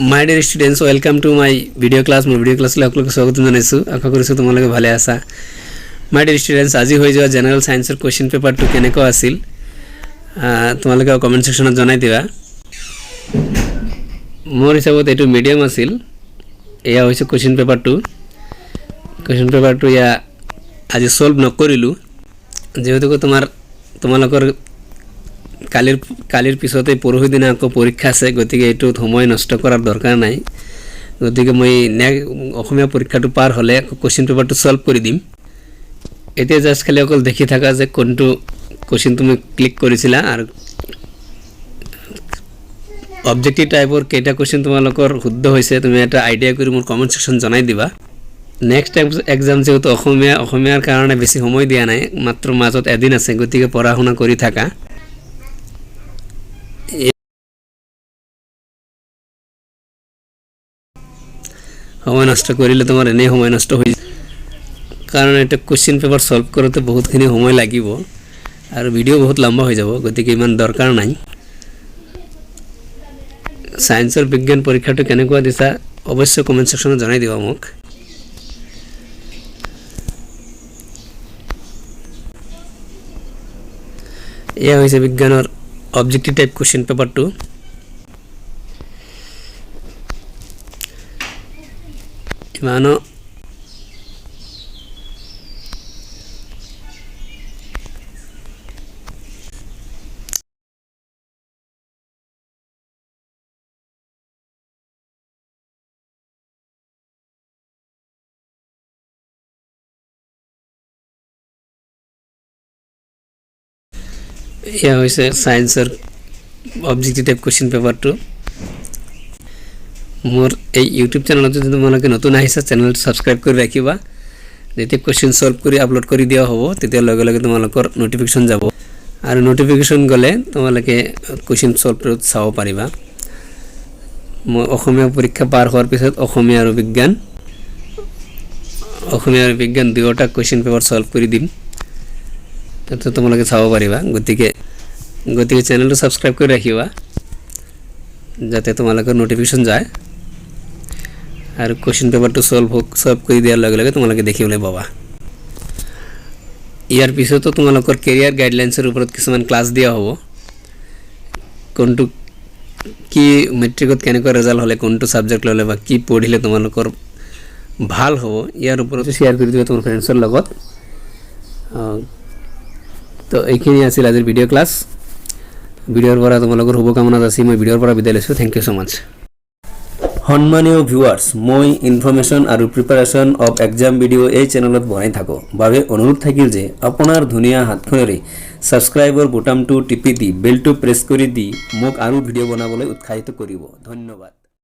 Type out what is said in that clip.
My dear students welcome to my video class मैं video class आपलोक स्वागत जानाइछु आशा करिछु तुम्हारे भाले आसा माय डियर स्टूडेंट्स आज हो जा जनरल साइंसर क्वेश्चन पेपर टू केनेको आसिल तुम्हारे कमेंट सेक्शन जनाई दिबा मोर हिसाबत एटु मीडियम आसिल एया होइसे क्वेश्चन पेपर टू या आज सल्व नकरिलु जेहेतु तुम्हारे कालिर पिछते परहि दिन आको परीक्षा आछे गतिके एटु समय नष्ट करार दरकार नाइ गतिके मैं अखमिया परीक्षाटो पार हले क्वेश्चन पेपर सल्व कर दिम एते जस्ट खाली अकल देखि थाका जे कोनटो क्वेश्चन तुम क्लिक करिसिला आर ऑब्जेक्टिव टाइपर केटा क्वेश्चन तुमालोकर शुद्ध होइसे तुम एटा आइडिया करि मोर कमेंट सेक्शन जनाई दिबा नेक्स्ट एग्जाम जेहेतु अखमियार कारणे बेसि समय दिया नाइ मात्र माजत एदिन आछे गतिके पढ़ा शुना करि थाका समय नष्ट करिले तुम्हार एने समय नष्ट हो कारण एटा क्वेश्चन पेपर सल्व करते बहुत खिनि समय लागिबो और वीडियो बहुत लंबा हो जाबो गतिके इमान दरकार नाइ साइंसर विज्ञान परीक्षाটো केनेकुवा दिसा अवश्य कमेंट सेक्शन जनाई दिबा মোক या होइसे विज्ञानर ऑब्जेक्टिव टाइप क्वेश्चन पेपर टू मानो या होइसे साइंसर ऑब्जेक्टिव टाइप क्वेश्चन पेपर टू मोर यूट्यूब चैनल जो तुम्हारे नतुन आइसा चैनल सब्सक्राइब कर रखिबा जेते क्वेश्चन सल्व करी अपलोड कर दिया होबो तेते लगे लगे तुम्हालोकर नोटिफिकेशन जाबो और नोटिफिकेशन गले तुम्हारे क्वेश्चन सल्व चाब पारिबा मैं परीक्षा पार होवार पिছত अखमिया और विज्ञान दुयोटा क्वेश्चन पेपर सल्व कर दिम तो तुम्हारे चाब पारिबा गतिके चैनल सब्सक्राइब कर रखिबा जाते तुम्हारे नोटिफिकेशन जाए और क्वेश्चन पेपर तो सल्व कर दियार लगे लगे तुम्हारे देखिबले पाबा यार पिछे तो तुम्हारे केरियर गाइडलाइन्सर ऊपर किछुमान क्लास दिया होबो कोनटो कि मेट्रिकत केनेको रिजाल्ट हले कोनटो सब्जेक्ट लले बा कि पढ़िले तुम्हारे भाल होबो यार ऊपर शेयर कर दिबा तुम्हार फ्रेंड्सर लगत तो এইখিনি আছিল আজিৰ ভিডিও ক্লাস ভিডিওৰ পৰা তোমালোকৰ শুভকামনা যাচি মই ভিডিওৰ পৰা বিদায় লৈছো থ্যাংক ইউ সো মাচ সম্মানীয় ভিউয়াৰ্স মই ইনফৰমেশন আৰু প্ৰিপাৰেচন অফ এক্সাম ভিডিও এই চেনেলত বনাই থাকো বাবে অনুৰোধ থাকিল যে আপোনাৰ ধুনিয়া হাতখনেৰে সাবস্ক্ৰাইবৰ বুটামটো টিপি দি বেলটো প্ৰেছ কৰি দি মোক আৰু ভিডিও বনাবলৈ উৎসাহিত কৰিব ধন্যবাদ।